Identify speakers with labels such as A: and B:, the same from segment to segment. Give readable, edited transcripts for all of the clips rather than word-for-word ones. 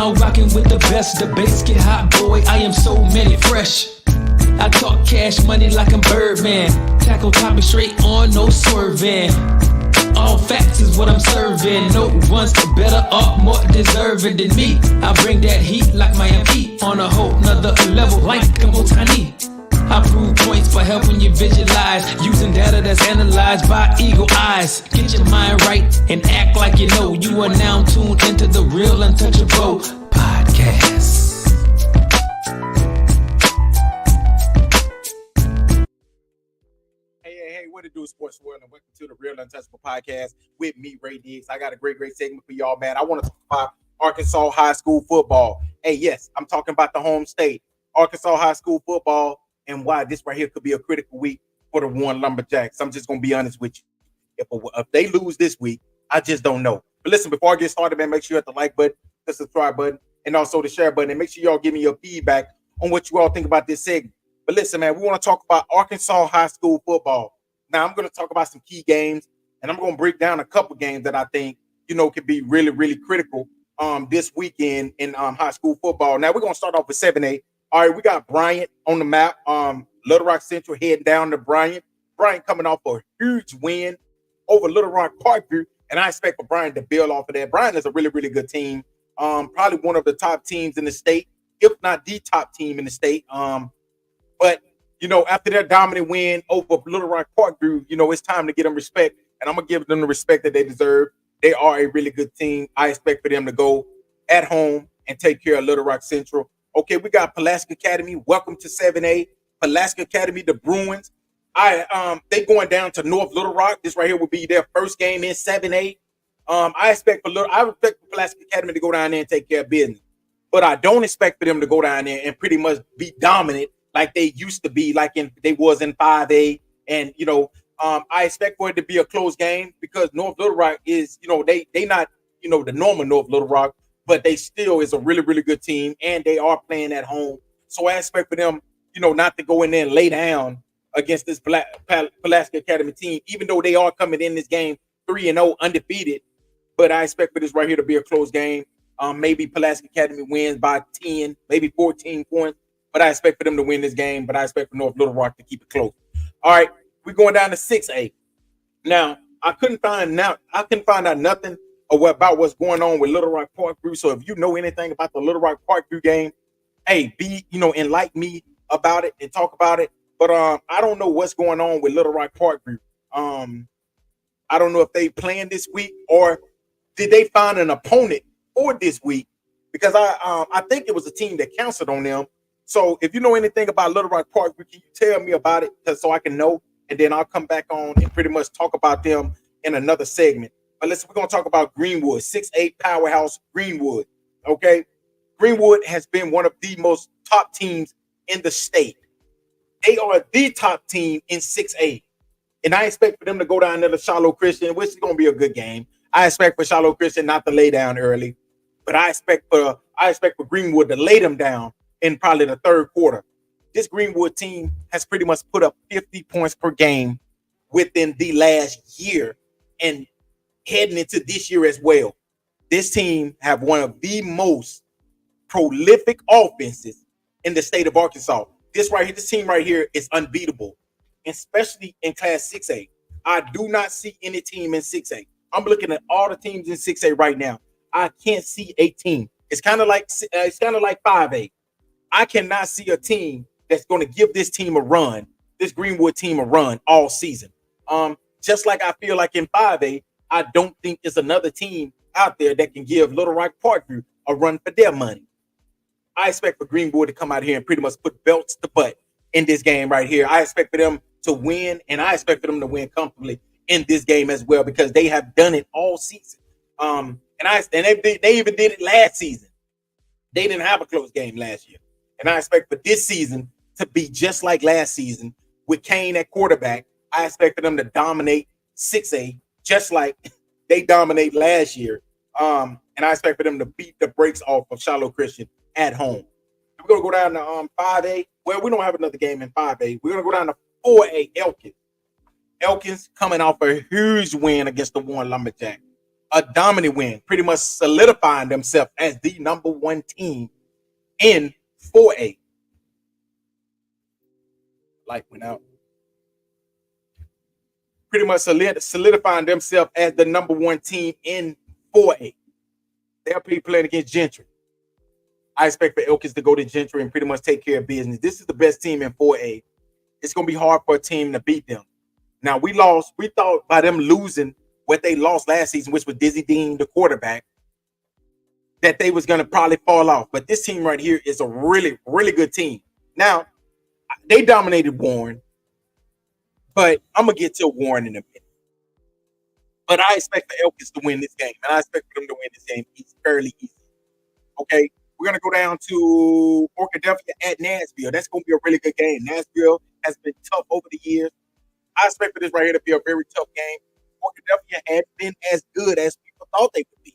A: now rocking with the best. Debates get hot, boy, I am so many fresh. I talk cash money like I'm Birdman. Tackle topic straight on, no swerving. All facts is what I'm serving. No one's better or more deserving than me. I bring that heat like Miami on a whole nother level like I'm Otani. I prove points by helping you visualize, using data that's analyzed by eagle eyes. Get your mind right and act like you know. You are now tuned into the Real Untouchable podcast.
B: Hey, what it do, sports world, and welcome to the Real Untouchable podcast with me, Ray Diggs. I got a great segment for y'all, man. I want to talk about Arkansas high school football. Hey, yes, I'm talking about the home state, Arkansas high school football, and why this right here could be a critical week for the Warren Lumberjacks. I'm just going to be honest with you. If they lose this week, I just don't know. But listen, before I get started, man, make sure you hit the like button, the subscribe button, and also the share button. And make sure y'all give me your feedback on what you all think about this segment. But listen, man, we want to talk about Arkansas high school football. Now, I'm going to talk about some key games, and I'm going to break down a couple games that I think, could be really, really critical this weekend in high school football. Now, we're going to start off with 7A. All right, we got Bryant on the map. Little Rock Central heading down to Bryant. Bryant coming off a huge win over Little Rock Parkview, and I expect for Bryant to build off of that. Bryant is a really, really good team. Probably one of the top teams in the state, if not the top team in the state. But after their dominant win over Little Rock Parkview, it's time to get them respect, and I'm going to give them the respect that they deserve. They are a really good team. I expect for them to go at home and take care of Little Rock Central. Okay, we got Pulaski Academy. Welcome to 7A. Pulaski Academy, the Bruins. They going down to North Little Rock. This right here will be their first game in 7A. I expect Pulaski Academy to go down there and take care of business. But I don't expect for them to go down there and pretty much be dominant like they used to be, they was in 5A. And, I expect for it to be a close game because North Little Rock is, they not, the normal North Little Rock, but they still is a really, really good team, and they are playing at home. So I expect for them, not to go in there and lay down against this Pulaski Academy team, even though they are coming in this game 3-0 undefeated. But I expect for this right here to be a close game. Maybe Pulaski Academy wins by 10, maybe 14 points. But I expect for them to win this game. But I expect for North Little Rock to keep it close. All right, we're going down to 6A. Now, I couldn't find out nothing about what's going on with Little Rock Parkview. So if you know anything about the Little Rock Parkview game, hey, enlighten me about it and talk about it. But I don't know what's going on with Little Rock Parkview. I don't know if they playing this week or did they find an opponent for this week? Because I think it was a team that canceled on them. So if you know anything about Little Rock Parkview, can you tell me about it so I can know? And then I'll come back on and pretty much talk about them in another segment. But we're going to talk about Greenwood, 6A powerhouse Greenwood. Okay. Greenwood has been one of the most top teams in the state. They are the top team in 6A. And I expect for them to go down there to Shiloh Christian, which is going to be a good game. I expect for Shiloh Christian not to lay down early, but I expect for Greenwood to lay them down in probably the third quarter. This Greenwood team has pretty much put up 50 points per game within the last year and heading into this year as well. This team have one of the most prolific offenses in the state of Arkansas. This team right here is unbeatable, especially in Class 6A. I do not see any team in 6A. I'm looking at all the teams in 6A right now. I can't see a team. It's kind of like 5A. I cannot see a team that's going to give this Greenwood team a run all season. Just like I feel like in 5A, I don't think there's another team out there that can give Little Rock Parkview a run for their money. I expect for Greenwood to come out here and pretty much put belts to butt in this game right here. I expect for them to win, and I expect for them to win comfortably in this game as well because they have done it all season. And they even did it last season. They didn't have a close game last year. And I expect for this season to be just like last season with Kane at quarterback. I expect for them to dominate 6A just like they dominated last year. And I expect for them to beat the brakes off of Shiloh Christian at home. We're going to go down to 5A. Well, we don't have another game in 5A. We're going to go down to 4A, Elkins. Elkins coming off a huge win against the Warren Lumberjacks. a dominant win, pretty much solidifying themselves as the number one team in 4A. Light went out. Pretty much solidifying themselves as the number one team in 4A. They'll be playing against Gentry. I expect for Elkins to go to Gentry and pretty much take care of business. This is the best team in 4A. It's going to be hard for a team to beat them. Now, we thought by them losing what they lost last season, which was Dizzy Dean, the quarterback, that they was going to probably fall off. But this team right here is a really, really good team. Now, they dominated Warren, but I'm going to get to Warren in a minute. But I expect for Elkins to win this game, and I expect for them to win this game. It's fairly easy. Okay, we're going to go down to Orkadelphia at Nashville. That's going to be a really good game. Nashville has been tough over the years. I expect for this right here to be a very tough game. Orkadelphia had been as good as people thought they would be.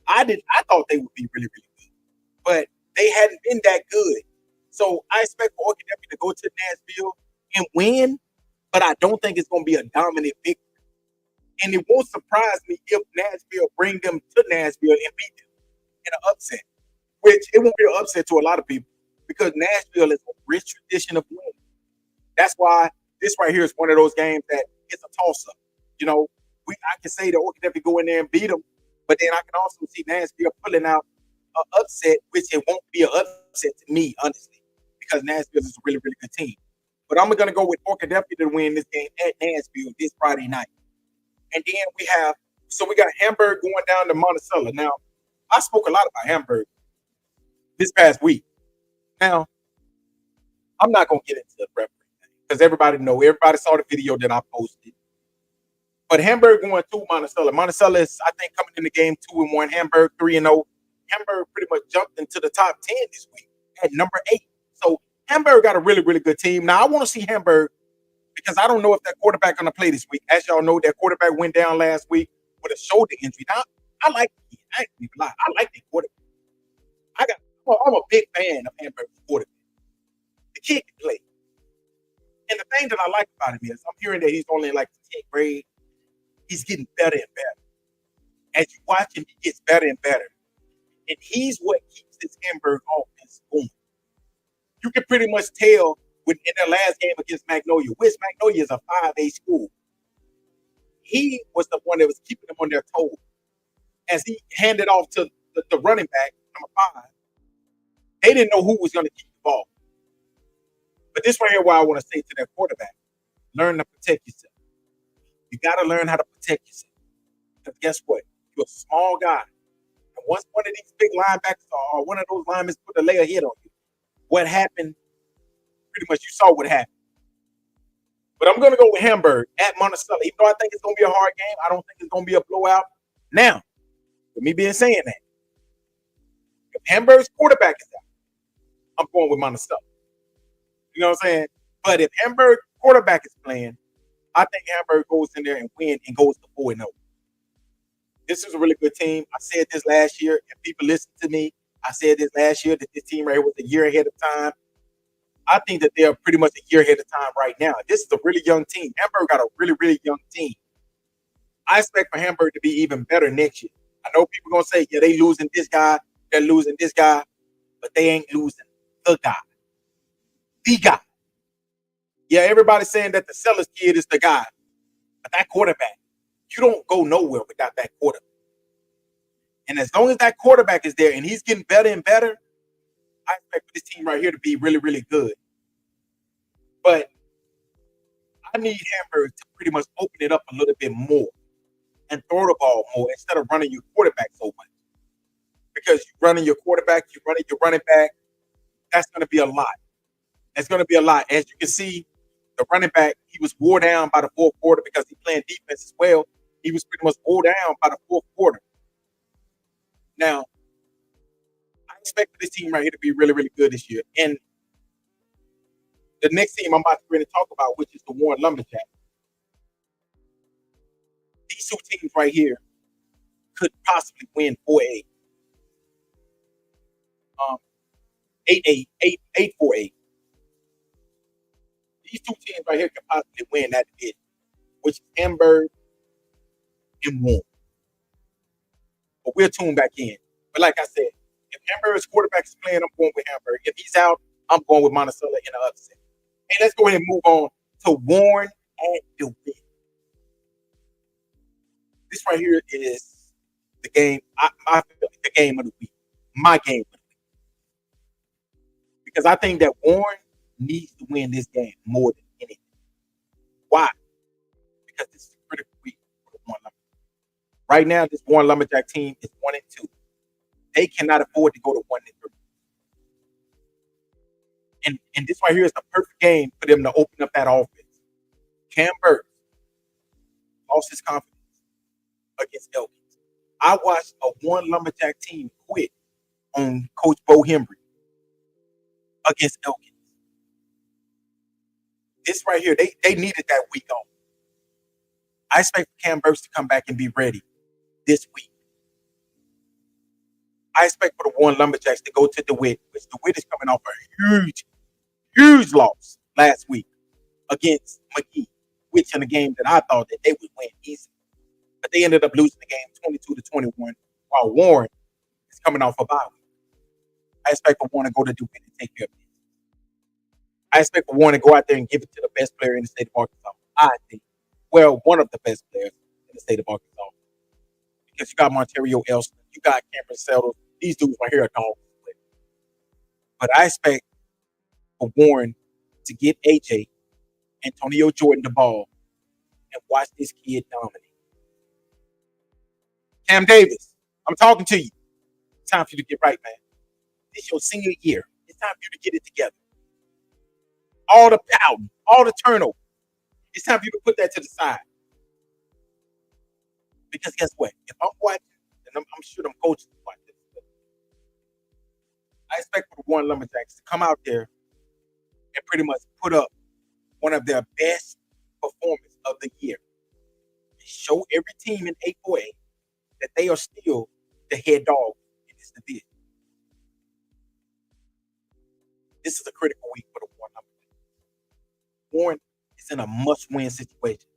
B: I thought they would be really, really good, but they hadn't been that good. So I expect for Orkadelphia to go to Nashville and win, but I don't think it's going to be a dominant victory. And it won't surprise me if Nashville bring them to Nashville and beat them in an upset, which it won't be an upset to a lot of people because Nashville is a rich tradition of winning. That's why this right here is one of those games that it's a toss-up. You know, I can say that Orkadelphia go in there and beat them, but then I can also see Nashville pulling out an upset, which it won't be an upset to me, honestly, because Nashville is a really, really good team. But I'm going to go with Orkadelphia to win this game at Nashville this Friday night. And then we got Hamburg going down to Monticello. Now, I spoke a lot about Hamburg this past week. Now, I'm not going to get into the referee because everybody saw the video that I posted. But Hamburg going to Monticello. Monticello is, I think, coming in the game 2-1. Hamburg 3-0. Hamburg pretty much jumped into the top 10 this week at number 8. So Hamburg got a really, really good team. Now, I want to see Hamburg because I don't know if that quarterback going to play this week. As y'all know, that quarterback went down last week with a shoulder injury. Now, I like the kid. I ain't gonna lie. I like that quarterback. I'm a big fan of Hamburg's quarterback. The kid can play. And the thing that I like about him is I'm hearing that he's only in like the 10th grade. He's getting better and better. As you watch him, he gets better and better. And he's what keeps this Hamburg offense going. You can pretty much tell in their last game against Magnolia, which Magnolia is a 5A school. He was the one that was keeping them on their toes. As he handed off to the running back, number 5, they didn't know who was going to keep the ball. But this right here, what I want to say to that quarterback, learn to protect yourself. You got to learn how to protect yourself. Because guess what? You're a small guy. And once one of these big linebackers or one of those linemen put a layer hit on you, what happened? Pretty much you saw what happened. But I'm going to go with Hamburg at Monticello. Even though I think it's going to be a hard game, I don't think it's going to be a blowout. Now, with me being saying that, if Hamburg's quarterback is out, I'm going with Monticello. You know what I'm saying? But if Hamburg quarterback is playing, I think Hamburg goes in there and win and goes to 4-0. This is a really good team. I said this last year. If people listen to me, I said this last year that this team right here was a year ahead of time. I think that they're pretty much a year ahead of time right now. This is a really young team. Hamburg got a really, really young team. I expect for Hamburg to be even better next year. I know people are going to say, yeah, they losing this guy, they're losing this guy, but they ain't losing the guy. The guy. Yeah, everybody's saying that the Sellers kid is the guy, but that quarterback, you don't go nowhere without that quarterback. And as long as that quarterback is there and he's getting better and better, I expect for this team right here to be really, really good. But I need Hamburg to pretty much open it up a little bit more and throw the ball more instead of running your quarterback so much. Because you're running your quarterback, you're running your running back, that's going to be a lot. That's going to be a lot. As you can see, the running back, he was wore down by the fourth quarter because he's playing defense as well. He was pretty much wore down by the fourth quarter. Now, I expect this team right here to be really, really good this year. And the next team I'm about to really talk about, which is the Warren Lumberjacks. These two teams right here could possibly win 4A. 8-4-8. These two teams right here can possibly win that division, which is Hamburg and Warren. But we'll tune back in. But like I said, if Hamburg's quarterback is playing, I'm going with Hamburg. If he's out, I'm going with Monticello in the upset. And let's go ahead and move on to Warren at DeWitt. This right here is the game. I feel like the game of the week. My game of the week. Because I think that Warren needs to win this game more than anything. Why? Because this is a critical week for the Warren Lumberjacks. Right now, this Warren Lumberjack team is 1-2. They cannot afford to go to 1-3. And this right here is the perfect game for them to open up that offense. Cam Burke lost his confidence against Elkins. I watched a Warren Lumberjack team quit on Coach Bo Hembry against Elkins. This right here, they needed that week off. I expect Cam Burks to come back and be ready this week. I expect for the Warren Lumberjacks to go to DeWitt, which DeWitt is coming off a huge loss last week against McGee, which in a game that I thought that they would win easy. But they ended up losing the game 22-21, while Warren is coming off a bye week. I expect for Warren to go to DeWitt and take care of it. I expect for Warren to go out there and give it to the best player in the state of Arkansas. I think. Well, one of the best players in the state of Arkansas. Because you got Montario Elston, you got Cameron Settle. These dudes right here are dogs. But I expect for Warren to get AJ, Antonio Jordan, the ball and watch this kid dominate. Cam Davis, I'm talking to you. It's time for you to get right, man. This is your senior year. It's time for you to get it together. All the pouting, all the turnover. It's time for you to put that to the side. Because guess what? If I'm watching, and I'm sure them coaches watch this, I expect for the Warren Lumberjacks to come out there and pretty much put up one of their best performances of the year. And show every team in 8-4A that they are still the head dog in this division. This is a critical week for the Warren Lumberjacks. Warren is in a must-win situation.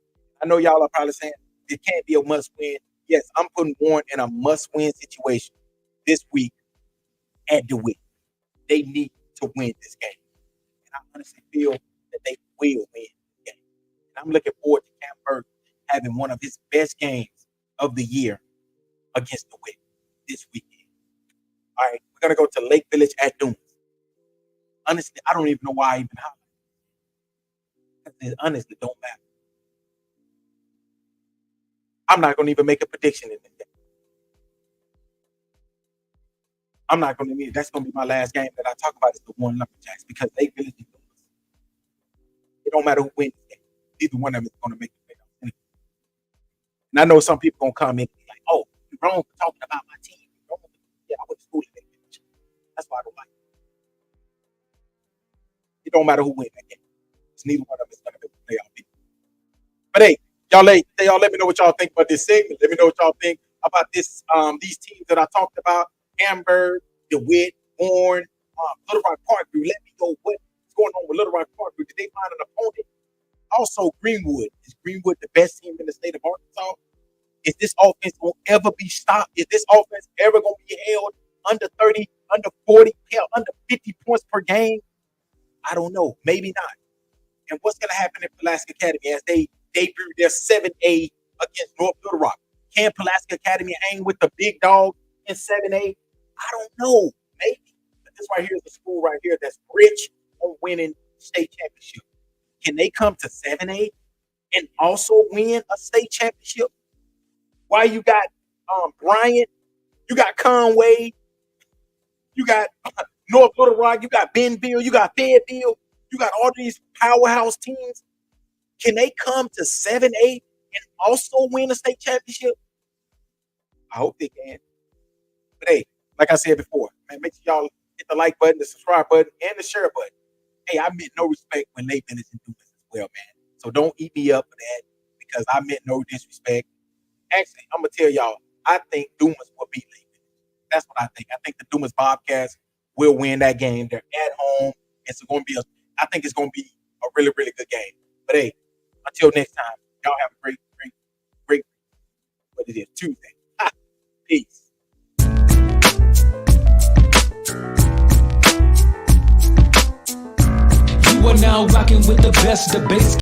B: I know y'all are probably saying it can't be a must-win. Yes, I'm putting Warren in a must-win situation this week at DeWitt. They need to win this game. And I honestly feel that they will win this game. And I'm looking forward to Cam Burke having one of his best games of the year against DeWitt this weekend. All right, we're going to go to Lake Village at Dumas. Honestly, I don't even know why I even highlight it. It honestly don't matter. I'm not going to even make a prediction in this game. I'm not going to. That's going to be my last game that I talk about is the Warren Lumberjacks because Lake Village is Dumas. It don't matter who wins the game. Either one of them is going to make the playoffs. And I know some people going to come in and be like, oh, you're wrong for talking about my team. Yeah, I went to school in Lake Village. That's why I don't like it. It don't matter who wins that game. It's neither one of them is going to make the playoff. But hey, y'all let me know what y'all think about this segment. Let me know what y'all think about this. These teams that I talked about: Hamburg, DeWitt, Warren, Little Rock Parkview. Let me know what's going on with Little Rock Parkview. Did they find an opponent? Also, Greenwood. Is Greenwood the best team in the state of Arkansas? Is this offense going to ever be stopped? Is this offense ever going to be held under 30, under 40, hell, under 50 points per game? I don't know. Maybe not. And what's going to happen in Pulaski Academy as they debut their 7A against North Little Rock? Can Pulaski Academy hang with the big dog in 7A? I don't know. Maybe. But this right here is a school right here that's rich on winning state championship. Can they come to 7A and also win a state championship? Why you got Bryant, you got Conway, you got North Little Rock, you got Benville, you got Fayetteville, you got all these powerhouse teams. Can they come to 7A and also win a state championship? I hope they can. But hey, like I said before, man, make sure y'all hit the like button, the subscribe button, and the share button. Hey, I meant no respect when Lake Village and Dumas as well, man. So don't eat me up for that because I meant no disrespect. Actually, I'm gonna tell y'all, I think Dumas will beat Lake Village. That's what I think. I think the Dumas Bobcats will win that game. They're at home. I think it's gonna be a really, really good game. But hey, until next time, y'all have a great, what it is, Tuesday. Peace.
A: You are now rocking with the best debates.